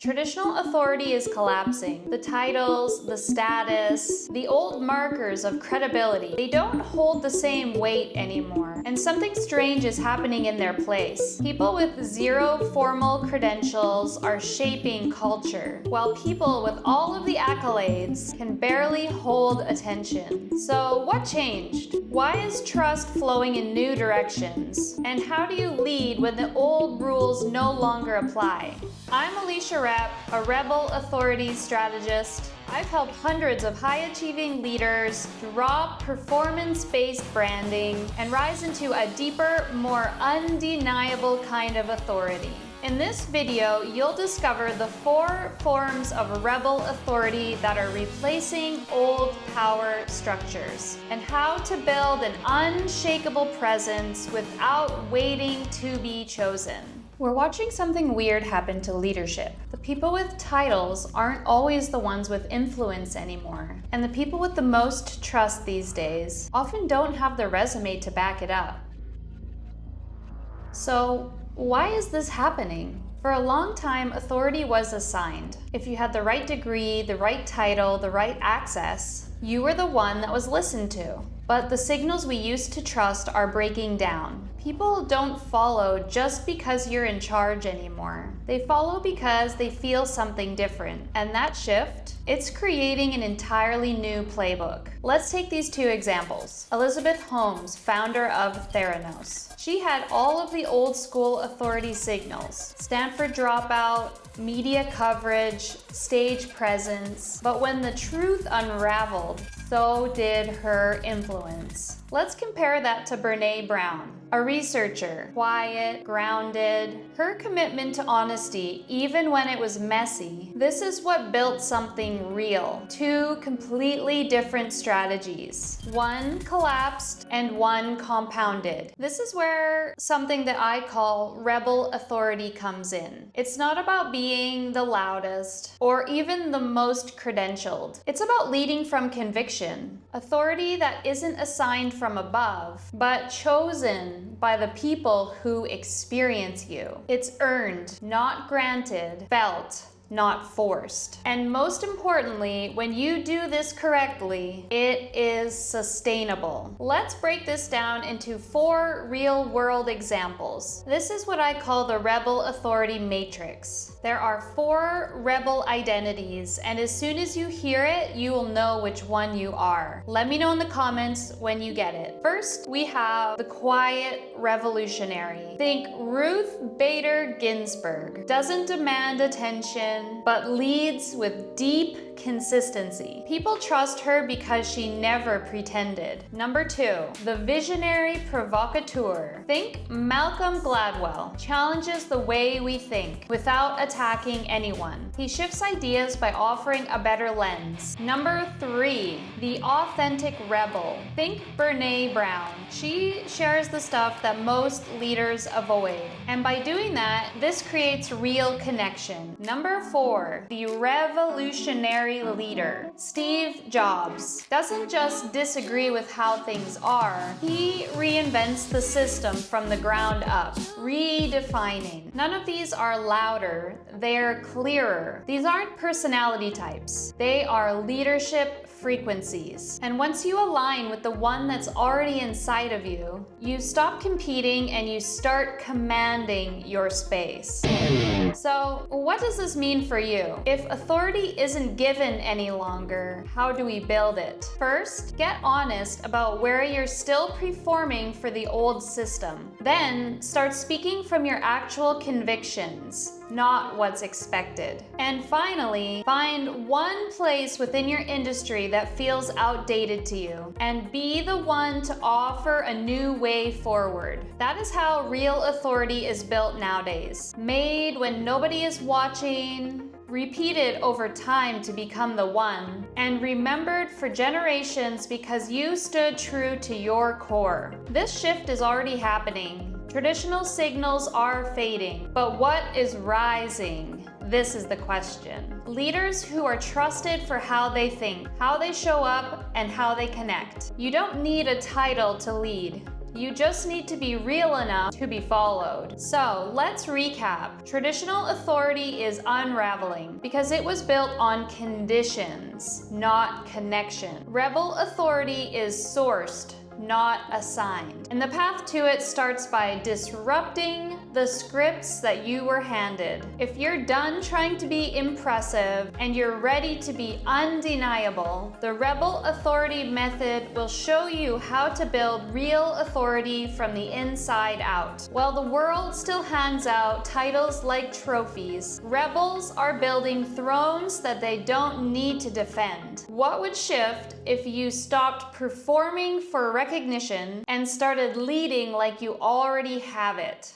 Traditional authority is collapsing. The titles, the status, the old markers of credibility, they don't hold the same weight anymore. And something strange is happening in their place. People with zero formal credentials are shaping culture, while people with all of the accolades can barely hold attention. So what changed? Why is trust flowing in new directions? And how do you lead when the old rules no longer apply? I'm Alicia Rapp, a Rebel Authority strategist. I've helped hundreds of high-achieving leaders drop performance-based branding and rise into a deeper, more undeniable kind of authority. In this video, you'll discover the 4 forms of rebel authority that are replacing old power structures, and how to build an unshakable presence without waiting to be chosen. We're watching something weird happen to leadership. The people with titles aren't always the ones with influence anymore. And the people with the most trust these days often don't have the resume to back it up. So, why is this happening? For a long time, authority was assigned. If you had the right degree, the right title, the right access, you were the one that was listened to. But the signals we used to trust are breaking down. People don't follow just because you're in charge anymore. They follow because they feel something different. And that shift, it's creating an entirely new playbook. Let's take these 2 examples. Elizabeth Holmes, founder of Theranos. She had all of the old school authority signals. Stanford dropout, media coverage, stage presence. But when the truth unraveled, so did her influence. Let's compare that to Brené Brown, a researcher, quiet, grounded. Her commitment to honesty, even when it was messy, this is what built something real. 2 completely different strategies. One collapsed and one compounded. This is where something that I call rebel authority comes in. It's not about being the loudest or even the most credentialed. It's about leading from conviction. Authority that isn't assigned from above, but chosen by the people who experience you. It's earned, not granted, felt, not forced. And most importantly, when you do this correctly, it is sustainable. Let's break this down into 4 real-world examples. This is what I call the rebel authority matrix. There are 4 rebel identities, and as soon as you hear it, you will know which one you are. Let me know in the comments when you get it. First, we have the quiet revolutionary. Think Ruth Bader Ginsburg. Doesn't demand attention, but leads with deep consistency. People trust her because she never pretended. Number 2, the visionary provocateur. Think Malcolm Gladwell. Challenges the way we think without attacking anyone. He shifts ideas by offering a better lens. Number 3, the authentic rebel. Think Brené Brown. She shares the stuff that most leaders avoid. And by doing that, this creates real connection. Number 4, the revolutionary leader. Steve Jobs doesn't just disagree with how things are, he reinvents the system from the ground up, redefining. None of these are louder, they're clearer. These aren't personality types, they are leadership frequencies. And once you align with the one that's already inside of you, you stop competing and you start commanding your space. So, what does this mean for you? If authority isn't given any longer, how do we build it? First, get honest about where you're still performing for the old system. Then, start speaking from your actual convictions, not what's expected. And finally, find one place within your industry that feels outdated to you, and be the one to offer a new way forward. That is how real authority is built nowadays. Made when nobody is watching, repeated over time to become the one, and remembered for generations because you stood true to your core. This shift is already happening. Traditional signals are fading, but what is rising? This is the question. Leaders who are trusted for how they think, how they show up, and how they connect. You don't need a title to lead. You just need to be real enough to be followed. So let's recap. Traditional authority is unraveling because it was built on conditions, not connection. Rebel authority is sourced, not assigned. And the path to it starts by disrupting the scripts that you were handed. If you're done trying to be impressive and you're ready to be undeniable, the Rebel Authority method will show you how to build real authority from the inside out. While the world still hands out titles like trophies, rebels are building thrones that they don't need to defend. What would shift if you stopped performing for recognition and started leading like you already have it?